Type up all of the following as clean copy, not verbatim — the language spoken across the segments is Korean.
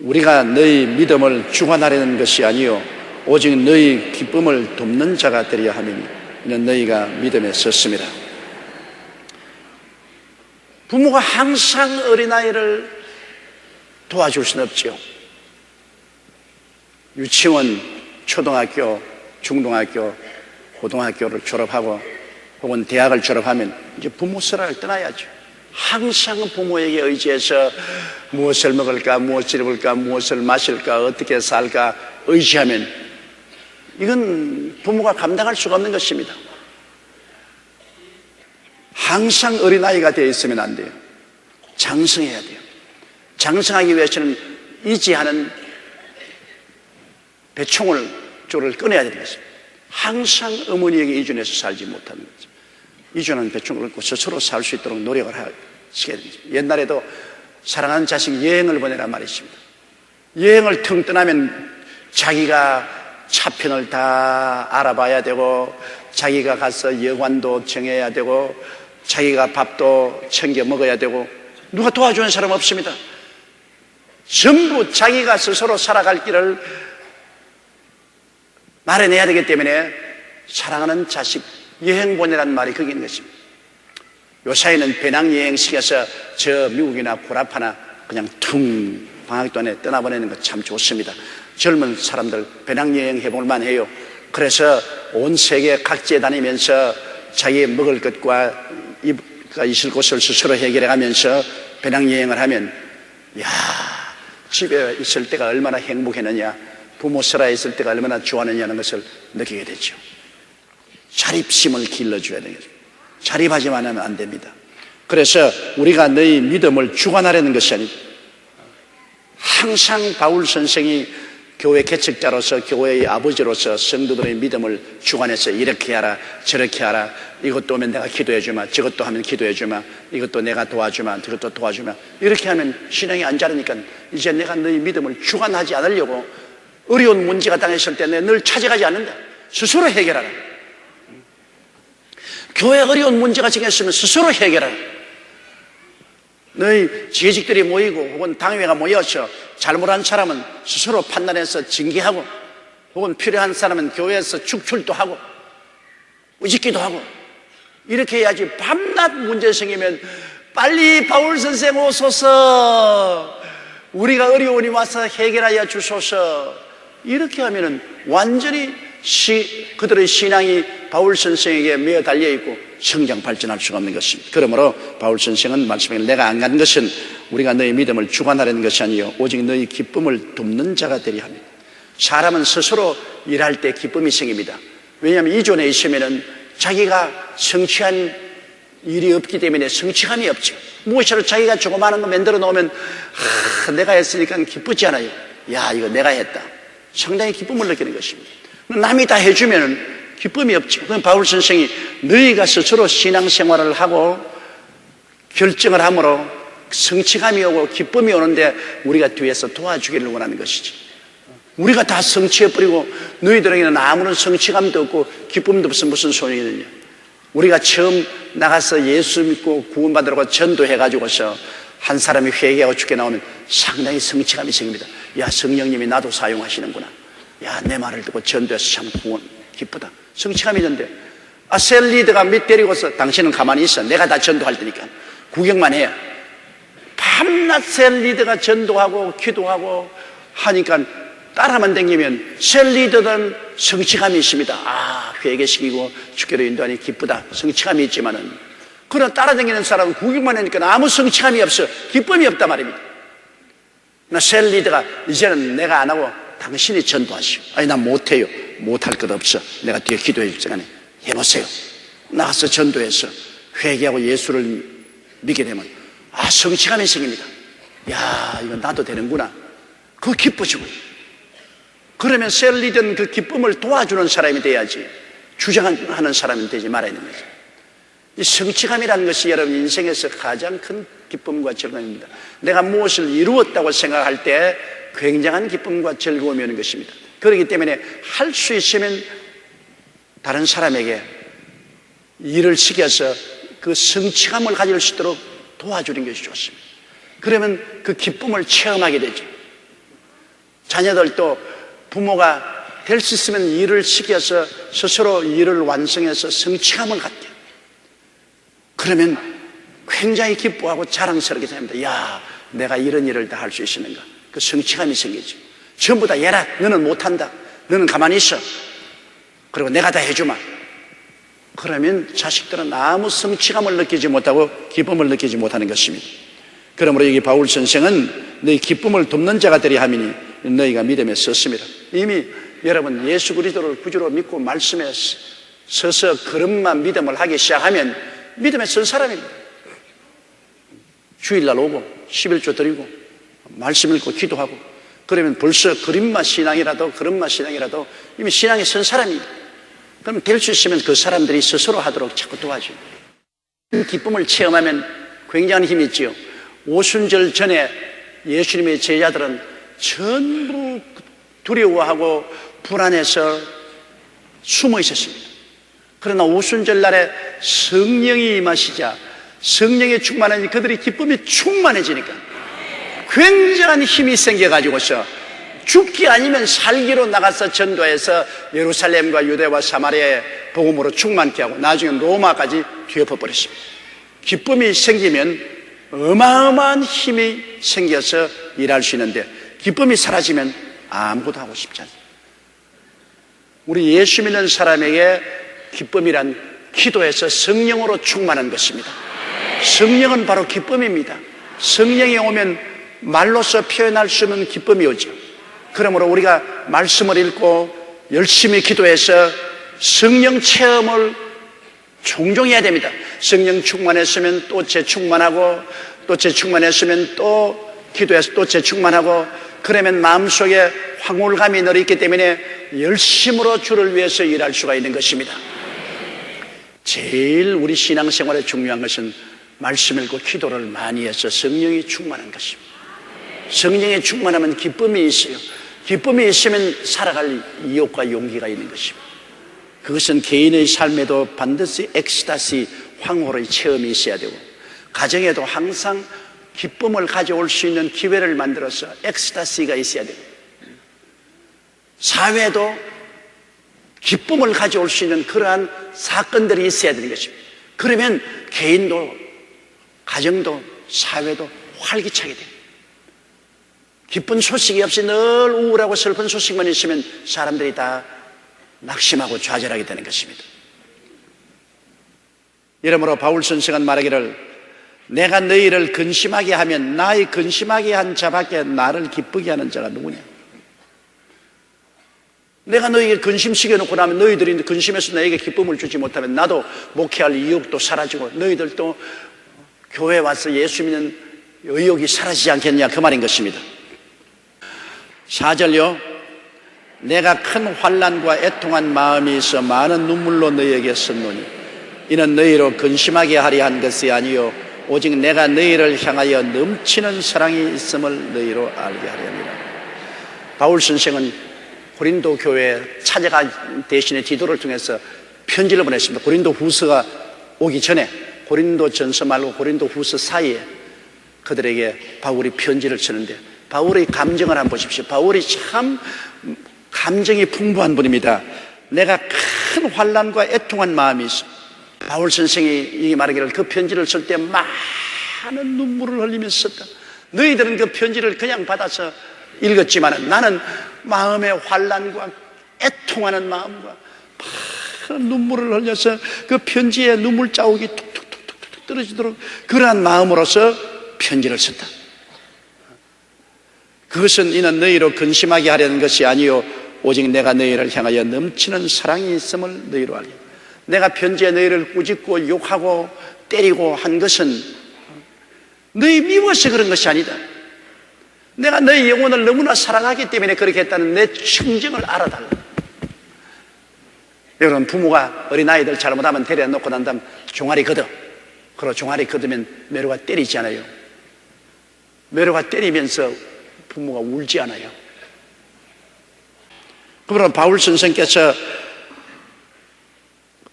우리가 너희 믿음을 주관하려는 것이 아니요 오직 너희 기쁨을 돕는 자가 되려 함이니 이는 너희가 믿음에 섰습니다. 부모가 항상 어린아이를 도와줄 수는 없죠. 유치원, 초등학교, 중등학교, 고등학교를 졸업하고 혹은 대학을 졸업하면 이제 부모 설학을 떠나야죠. 항상 부모에게 의지해서 무엇을 먹을까, 무엇을 입을까, 무엇을 마실까, 어떻게 살까 의지하면 이건 부모가 감당할 수가 없는 것입니다. 항상 어린아이가 되어 있으면 안 돼요. 장성해야 돼요. 장성하기 위해서는 이지하는 배총을 쪽을 꺼내야 되는 것입니다. 항상 어머니에게 의존해서 살지 못하는 거죠. 의존하는 배총을 끊고 스스로 살 수 있도록 노력을 하시게 됩니다. 옛날에도 사랑하는 자식 여행을 보내란 말이 있습니다. 여행을 텅 떠나면 자기가 차편을 다 알아봐야 되고 자기가 가서 여관도 정해야 되고 자기가 밥도 챙겨 먹어야 되고 누가 도와주는 사람 없습니다. 전부 자기가 스스로 살아갈 길을 마련해야 되기 때문에 사랑하는 자식 여행 보내라는 말이 거기 있는 것입니다. 요사이는 배낭여행 시켜서 저 미국이나 구라파나 그냥 퉁 방학 동안에 떠나보내는 것 참 좋습니다. 젊은 사람들 배낭여행 해볼 만해요. 그래서 온 세계 각지에 다니면서 자기의 먹을 것과 있을 곳을 스스로 해결해가면서 배낭여행을 하면 야 집에 있을 때가 얼마나 행복했느냐, 부모 설아에 있을 때가 얼마나 좋았느냐는 것을 느끼게 되죠. 자립심을 길러줘야 되겠죠. 자립하지만 하면 안 됩니다. 그래서 우리가 너희 믿음을 주관하려는 것이 아니고 항상 바울 선생이 교회 개척자로서 교회의 아버지로서 성도들의 믿음을 주관해서 이렇게 하라 저렇게 하라, 이것도 오면 내가 기도해 주마, 저것도 하면 기도해 주마, 이것도 내가 도와주마, 저것도 도와주마, 이렇게 하면 신앙이 안 자르니까 이제 내가 너희 믿음을 주관하지 않으려고 어려운 문제가 당했을 때 내가 늘 찾아가지 않는다. 스스로 해결하라. 교회 어려운 문제가 생겼으면 스스로 해결하라. 너희 재직들이 모이고 혹은 당회가 모여서 잘못한 사람은 스스로 판단해서 징계하고 혹은 필요한 사람은 교회에서 축출도 하고 의식기도 하고 이렇게 해야지. 밤낮 문제 생기면 빨리 바울 선생 오소서, 우리가 어려우니 와서 해결하여 주소서, 이렇게 하면은 완전히 그들의 신앙이 바울 선생에게 매어 달려있고 성장 발전할 수가 없는 것입니다. 그러므로 바울 선생은 말씀하기를 내가 안 간 것은 우리가 너희 믿음을 주관하려는 것이 아니요 오직 너희 기쁨을 돕는 자가 되려 합니다. 사람은 스스로 일할 때 기쁨이 생깁니다. 왜냐하면 이존에 있으면은 자기가 성취한 일이 없기 때문에 성취감이 없죠. 무엇이라도 자기가 조그마한 거 만들어 놓으면 내가 했으니까 기쁘지 않아요. 야 이거 내가 했다, 상당히 기쁨을 느끼는 것입니다. 남이 다 해주면 기쁨이 없죠. 그럼 바울 선생이 너희가 스스로 신앙생활을 하고 결정을 함으로 성취감이 오고 기쁨이 오는데 우리가 뒤에서 도와주기를 원하는 것이지. 우리가 다 성취해버리고 너희들에게는 아무런 성취감도 없고 기쁨도 없으면 무슨 소용이느냐. 우리가 처음 나가서 예수 믿고 구원받으라고 전도해가지고서 한 사람이 회개하고 죽게 나오면 상당히 성취감이 생깁니다. 야 성령님이 나도 사용하시는구나. 야 내 말을 듣고 전도해서 참 구원 기쁘다. 성취감이 있는데 셀리드가 밑 데리고서 당신은 가만히 있어, 내가 다 전도할 테니까 구경만 해. 밤낮 셀리드가 전도하고 기도하고 하니까 따라만 다니면 셀리드는 성취감이 있습니다. 회개시키고 주께로 인도하니 기쁘다, 성취감이 있지만은 그러나 따라다니는 사람은 구경만 하니까 아무 성취감이 없어, 기쁨이 없단 말입니다. 나 셀리드가 이제는 내가 안 하고 당신이 전도하시오. 아니 난 못해요. 못할 것 없어, 내가 뒤에 기도해 줄 시간에 해보세요. 나가서 전도해서 회개하고 예수를 믿게 되면 성취감이 생깁니다. 야 이거 나도 되는구나, 그거 기뻐지고. 그러면 셀리든 그 기쁨을 도와주는 사람이 돼야지 주장하는 사람이 되지 말아야 되는 거죠. 이 성취감이라는 것이 여러분 인생에서 가장 큰 기쁨과 즐거움입니다. 내가 무엇을 이루었다고 생각할 때 굉장한 기쁨과 즐거움이 오는 것입니다. 그렇기 때문에 할 수 있으면 다른 사람에게 일을 시켜서 그 성취감을 가질 수 있도록 도와주는 것이 좋습니다. 그러면 그 기쁨을 체험하게 되죠. 자녀들도 부모가 될 수 있으면 일을 시켜서 스스로 일을 완성해서 성취감을 갖게. 그러면 굉장히 기뻐하고 자랑스럽게 됩니다. 야, 내가 이런 일을 다 할 수 있었는가. 그 성취감이 생기죠. 전부 다 얘라, 너는 못한다. 너는 가만히 있어. 그리고 내가 다 해주마. 그러면 자식들은 아무 성취감을 느끼지 못하고 기쁨을 느끼지 못하는 것입니다. 그러므로 여기 바울 선생은 너희 기쁨을 돕는 자가 되리 함이니 너희가 믿음에 섰습니다. 이미 여러분 예수 그리스도를 구주로 믿고 말씀에 서서 그릇만 믿음을 하기 시작하면 믿음에 선 사람입니다. 주일날 오고 11조 드리고 말씀 읽고 기도하고 그러면 벌써 그릇만 신앙이라도 이미 신앙에 선 사람입니다. 그럼 될 수 있으면 그 사람들이 스스로 하도록 자꾸 도와줘요. 기쁨을 체험하면 굉장한 힘이 있지요. 오순절 전에 예수님의 제자들은 전부 두려워하고 불안해서 숨어 있었습니다. 그러나 오순절 날에 성령이 임하시자 성령에 충만하니 그들이 기쁨이 충만해지니까 굉장한 힘이 생겨가지고서 죽기 아니면 살기로 나가서 전도해서 예루살렘과 유대와 사마리아의 복음으로 충만케 하고 나중에 로마까지 뒤엎어버렸습니다. 기쁨이 생기면 어마어마한 힘이 생겨서 일할 수 있는데 기쁨이 사라지면 아무것도 하고 싶지 않습니다. 우리 예수 믿는 사람에게 기쁨이란 기도에서 성령으로 충만한 것입니다. 성령은 바로 기쁨입니다. 성령이 오면 말로서 표현할 수 없는 기쁨이 오죠. 그러므로 우리가 말씀을 읽고 열심히 기도해서 성령 체험을 종종 해야 됩니다. 성령 충만했으면 또 재충만하고 또 재충만했으면 또 기도해서 또 재충만하고 그러면 마음속에 황홀감이 늘 있기 때문에 열심으로 주를 위해서 일할 수가 있는 것입니다. 제일 우리 신앙생활에 중요한 것은 말씀 읽고 기도를 많이 해서 성령이 충만한 것입니다. 성령이 충만하면 기쁨이 있어요. 기쁨이 있으면 살아갈意欲과 용기가 있는 것입니다. 그것은 개인의 삶에도 반드시 엑스타시, 황홀의 체험이 있어야 되고 가정에도 항상 기쁨을 가져올 수 있는 기회를 만들어서 엑스타시가 있어야 되고 사회도 기쁨을 가져올 수 있는 그러한 사건들이 있어야 되는 것입니다. 그러면 개인도 가정도 사회도 활기차게 돼요. 기쁜 소식이 없이 늘 우울하고 슬픈 소식만 있으면 사람들이 다 낙심하고 좌절하게 되는 것입니다. 이러므로 바울 선생은 말하기를 내가 너희를 근심하게 하면 나의 근심하게 한 자밖에 나를 기쁘게 하는 자가 누구냐. 내가 너희에게 근심시켜놓고 나면 너희들이 근심해서 나에게 기쁨을 주지 못하면 나도 목회할 의욕도 사라지고 너희들도 교회에 와서 예수 믿는 의욕이 사라지지 않겠냐 그 말인 것입니다. 4절요. 내가 큰 환난과 애통한 마음이 있어 많은 눈물로 너희에게 썼노니 이는 너희로 근심하게 하려 한 것이 아니요 오직 내가 너희를 향하여 넘치는 사랑이 있음을 너희로 알게 하려니라. 바울 선생은 고린도 교회에 찾아가 대신에 디도를 통해서 편지를 보냈습니다. 고린도 후서가 오기 전에 고린도 전서 말고 고린도 후서 사이에 그들에게 바울이 편지를 쓰는데 바울의 감정을 한번 보십시오. 바울이 참 감정이 풍부한 분입니다. 내가 큰 환난과 애통한 마음이 있어. 바울 선생이 이 말하기를 그 편지를 쓸 때 많은 눈물을 흘리면서 썼다. 너희들은 그 편지를 그냥 받아서 읽었지만 나는 마음의 환난과 애통하는 마음과 많은 눈물을 흘려서 그 편지에 눈물 자국이 툭툭툭툭 떨어지도록 그러한 마음으로서 편지를 썼다. 그것은 이는 너희로 근심하게 하려는 것이 아니요 오직 내가 너희를 향하여 넘치는 사랑이 있음을 너희로 알게. 내가 편지에 너희를 꾸짖고 욕하고 때리고 한 것은 너희 미워서 그런 것이 아니다. 내가 너희 영혼을 너무나 사랑하기 때문에 그렇게 했다는 내 충정을 알아달라. 여러분 부모가 어린아이들 잘못하면 데려놓고 난 다음 종아리 걷어. 그리고 종아리 걷으면 매로가 때리지 않아요. 매로가 때리면서 부모가 울지 않아요. 그러나 바울 선생께서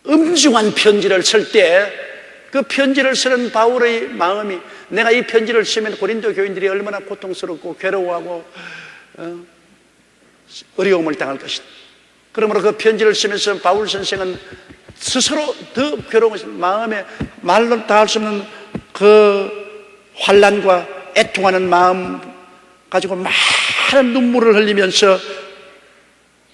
엄중한 편지를 쓸 때 그 편지를 쓰는 바울의 마음이 내가 이 편지를 쓰면 고린도 교인들이 얼마나 고통스럽고 괴로워하고 어려움을 당할 것이다. 그러므로 그 편지를 쓰면서 바울 선생은 스스로 더 괴로운 것입니다. 마음에 말로 다 할 수 없는 그 환난과 애통하는 마음 가지고 많은 눈물을 흘리면서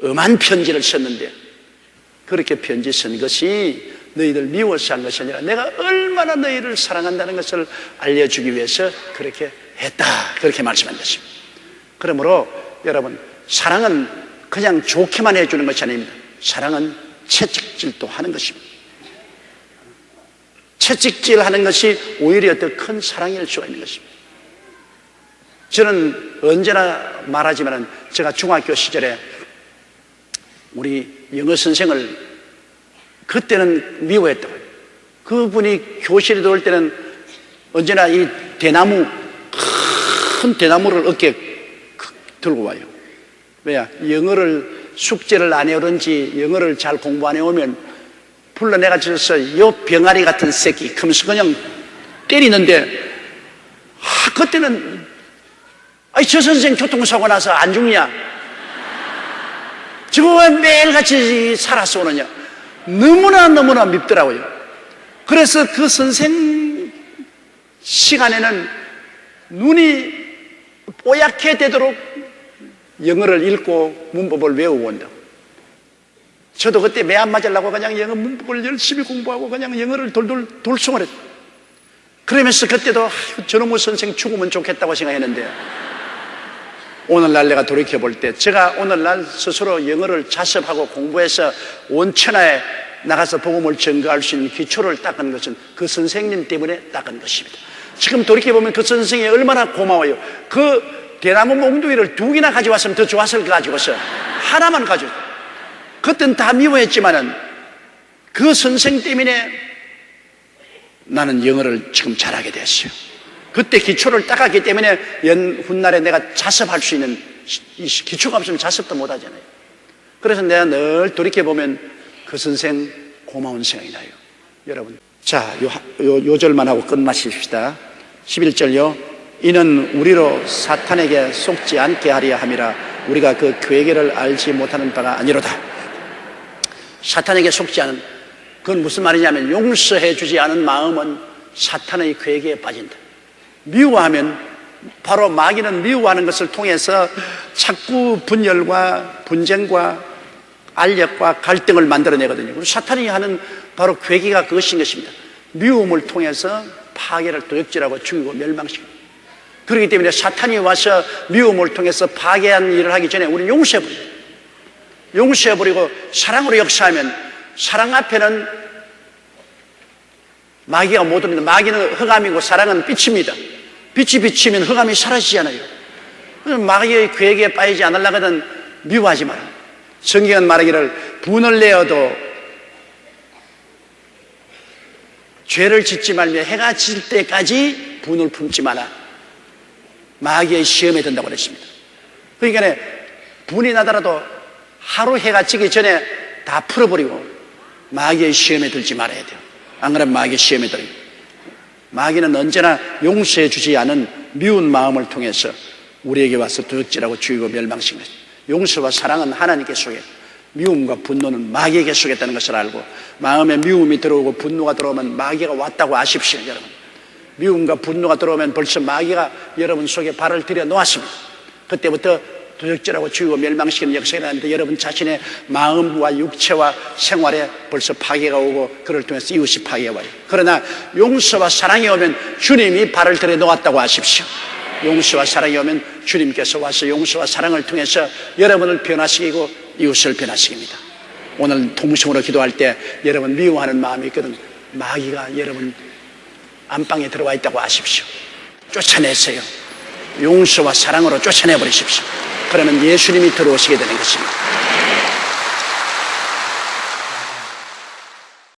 엄한 편지를 썼는데, 그렇게 편지 쓴 것이 너희들 미워서 한 것이 아니라 내가 얼마나 너희를 사랑한다는 것을 알려주기 위해서 그렇게 했다, 그렇게 말씀한 것입니다. 그러므로 여러분, 사랑은 그냥 좋게만 해주는 것이 아닙니다. 사랑은 채찍질도 하는 것입니다. 채찍질하는 것이 오히려 더 큰 사랑일 수가 있는 것입니다. 저는 언제나 말하지만 제가 중학교 시절에 우리 영어 선생을 그때는 미워했다고 해요. 그분이 교실에 들어올 때는 언제나 이 대나무, 큰 대나무를 어깨에 들고 와요. 왜냐? 영어를 숙제를 안 해오는지 영어를 잘 공부 안 해오면 불러내가지고서 요 병아리 같은 새끼 하면서 그냥 때리는데, 그때는 저 선생 교통사고 나서 안 죽냐? 저거 왜 매일같이 살아서 오느냐? 너무나 밉더라고요. 그래서 그 선생 시간에는 눈이 뽀얗게 되도록 영어를 읽고 문법을 외우고 온다. 저도 그때 매 안 맞으려고 그냥 영어 문법을 열심히 공부하고 그냥 영어를 돌돌 돌송을 했죠. 그러면서 그때도 저놈의 선생 죽으면 좋겠다고 생각했는데, 오늘날 내가 돌이켜볼 때 제가 오늘날 스스로 영어를 자습하고 공부해서 온 천하에 나가서 복음을 전가할 수 있는 기초를 닦은 것은 그 선생님 때문에 닦은 것입니다. 지금 돌이켜보면 그 선생이 얼마나 고마워요. 그 대나무 몽둥이를 2개나 가져왔으면 더 좋았을 거 가지고서 하나만 가져왔어요. 그때는 다 미워했지만은 그 선생 때문에 나는 영어를 지금 잘하게 됐어요. 그때 기초를 닦았기 때문에 훗날에 내가 자습할 수 있는, 이 기초가 없으면 자습도 못 하잖아요. 그래서 내가 늘 돌이켜보면 그 선생 고마운 생각이 나요. 여러분, 자, 요 절만 하고 끝마십시다. 11절요. 이는 우리로 사탄에게 속지 않게 하려 함이라. 우리가 그 계획을 알지 못하는 바가 아니로다. 사탄에게 속지 않은, 그건 무슨 말이냐면 용서해 주지 않은 마음은 사탄의 계획에 빠진다. 미워하면, 바로 마귀는 미워하는 것을 통해서 자꾸 분열과 분쟁과 알력과 갈등을 만들어내거든요. 그리고 사탄이 하는 바로 계기가 그것인 것입니다. 미움을 통해서 파괴를 도적질하고 죽이고 멸망시킵니다. 그렇기 때문에 사탄이 와서 미움을 통해서 파괴한 일을 하기 전에 우리는 용서해버려요. 용서해버리고 사랑으로 역사하면, 사랑 앞에는 마귀가 못 옵니다. 마귀는 흑암이고 사랑은 빛입니다. 빛이 비치면 흑암이 사라지잖아요. 마귀의 계획에 빠지지 않으려거든 미워하지 마라. 성경은 말하기를 분을 내어도 죄를 짓지 말며 해가 질 때까지 분을 품지 마라. 마귀의 시험에 든다고 그랬습니다. 그러니까 분이 나더라도 하루 해가 지기 전에 다 풀어버리고 마귀의 시험에 들지 말아야 돼요. 안 그러면 마귀의 시험에 들어요. 마귀는 언제나 용서해 주지 않은 미운 마음을 통해서 우리에게 와서 도적질하고 죽이고 멸망시키는 것입니다. 용서와 사랑은 하나님께 속에, 미움과 분노는 마귀에게 속했다는 것을 알고, 마음에 미움이 들어오고 분노가 들어오면 마귀가 왔다고 아십시오. 여러분, 미움과 분노가 들어오면 벌써 마귀가 여러분 속에 발을 들여 놓았습니다. 그때부터 도적질하고 죽이고 멸망시키는 역사가 나는데, 여러분 자신의 마음과 육체와 생활에 벌써 파괴가 오고, 그를 통해서 이웃이 파괴가 와요. 그러나 용서와 사랑이 오면 주님이 발을 들여 놓았다고 하십시오. 용서와 사랑이 오면 주님께서 와서 용서와 사랑을 통해서 여러분을 변화시키고 이웃을 변화시킵니다. 오늘 통성으로 기도할 때 여러분 미워하는 마음이 있거든, 마귀가 여러분 안방에 들어와 있다고 아십시오. 쫓아내세요. 용서와 사랑으로 쫓아내버리십시오. 그러면 예수님이 들어오시게 되는 것입니다.